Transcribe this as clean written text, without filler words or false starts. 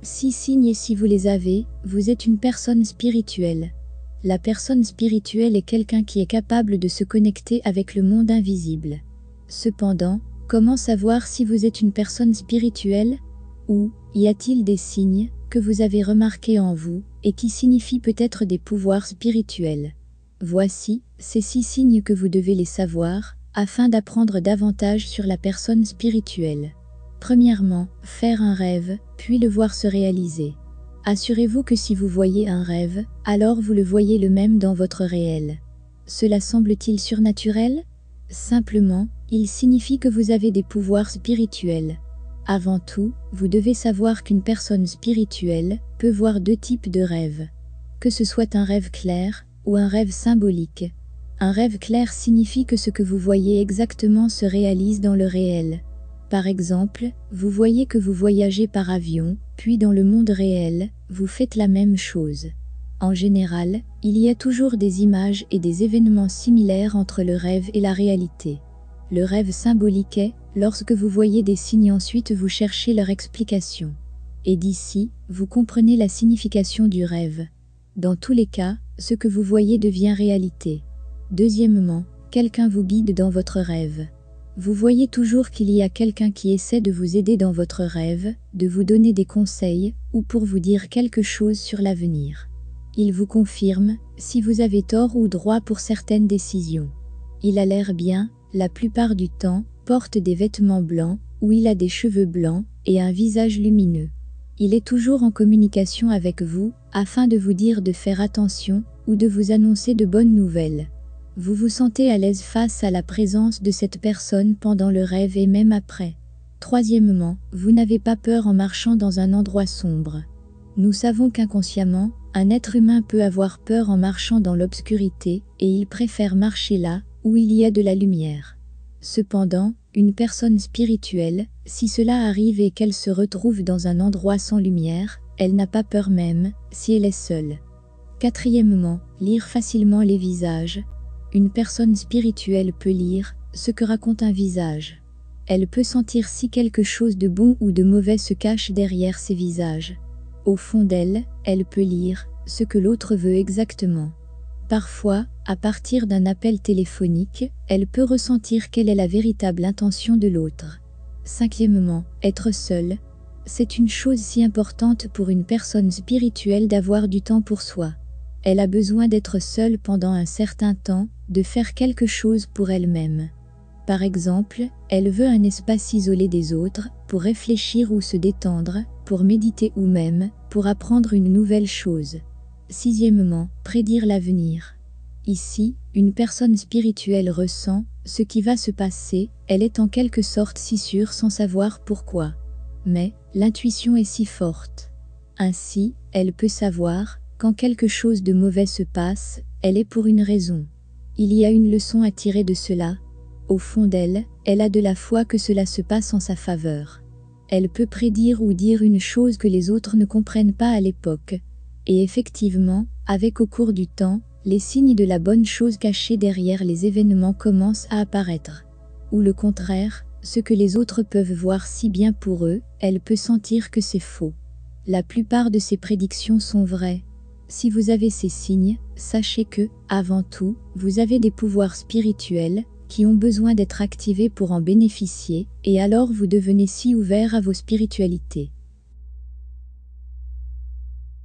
6 signes et si vous les avez, vous êtes une personne spirituelle. La personne spirituelle est quelqu'un qui est capable de se connecter avec le monde invisible. Cependant, comment savoir si vous êtes une personne spirituelle? Ou y a-t-il des signes que vous avez remarqués en vous et qui signifient peut-être des pouvoirs spirituels? Voici ces 6 signes que vous devez les savoir afin d'apprendre davantage sur la personne spirituelle. Premièrement, faire un rêve, puis le voir se réaliser. Assurez-vous que si vous voyez un rêve, alors vous le voyez le même dans votre réel. Cela semble-t-il surnaturel? Simplement, il signifie que vous avez des pouvoirs spirituels. Avant tout, vous devez savoir qu'une personne spirituelle peut voir 2 types de rêves. Que ce soit un rêve clair ou un rêve symbolique. Un rêve clair signifie que ce que vous voyez exactement se réalise dans le réel. Par exemple, vous voyez que vous voyagez par avion, puis dans le monde réel, vous faites la même chose. En général, il y a toujours des images et des événements similaires entre le rêve et la réalité. Le rêve symbolique est, lorsque vous voyez des signes ensuite vous cherchez leur explication. Et d'ici, vous comprenez la signification du rêve. Dans tous les cas, ce que vous voyez devient réalité. Deuxièmement, quelqu'un vous guide dans votre rêve. Vous voyez toujours qu'il y a quelqu'un qui essaie de vous aider dans votre rêve, de vous donner des conseils, ou pour vous dire quelque chose sur l'avenir. Il vous confirme, si vous avez tort ou droit pour certaines décisions. Il a l'air bien, la plupart du temps, porte des vêtements blancs, ou il a des cheveux blancs, et un visage lumineux. Il est toujours en communication avec vous, afin de vous dire de faire attention, ou de vous annoncer de bonnes nouvelles. Vous vous sentez à l'aise face à la présence de cette personne pendant le rêve et même après. Troisièmement, vous n'avez pas peur en marchant dans un endroit sombre. Nous savons qu'inconsciemment, un être humain peut avoir peur en marchant dans l'obscurité, et il préfère marcher là, où il y a de la lumière. Cependant, une personne spirituelle, si cela arrive et qu'elle se retrouve dans un endroit sans lumière, elle n'a pas peur même, si elle est seule. Quatrièmement, lire facilement les visages. Une personne spirituelle peut lire ce que raconte un visage. Elle peut sentir si quelque chose de bon ou de mauvais se cache derrière ces visages. Au fond d'elle, elle peut lire ce que l'autre veut exactement. Parfois, à partir d'un appel téléphonique, elle peut ressentir quelle est la véritable intention de l'autre. Cinquièmement, être seule. C'est une chose si importante pour une personne spirituelle d'avoir du temps pour soi. Elle a besoin d'être seule pendant un certain temps, de faire quelque chose pour elle-même. Par exemple, elle veut un espace isolé des autres, pour réfléchir ou se détendre, pour méditer ou même, pour apprendre une nouvelle chose. Sixièmement, prédire l'avenir. Ici, une personne spirituelle ressent ce qui va se passer, elle est en quelque sorte si sûre sans savoir pourquoi. Mais, l'intuition est si forte. Ainsi, elle peut savoir, quand quelque chose de mauvais se passe, elle est pour une raison. Il y a une leçon à tirer de cela. Au fond d'elle, elle a de la foi que cela se passe en sa faveur. Elle peut prédire ou dire une chose que les autres ne comprennent pas à l'époque. Et effectivement, avec au cours du temps, les signes de la bonne chose cachée derrière les événements commencent à apparaître. Ou le contraire, ce que les autres peuvent voir si bien pour eux, elle peut sentir que c'est faux. La plupart de ces prédictions sont vraies. Si vous avez ces signes, sachez que, avant tout, vous avez des pouvoirs spirituels qui ont besoin d'être activés pour en bénéficier, et alors vous devenez si ouvert à vos spiritualités.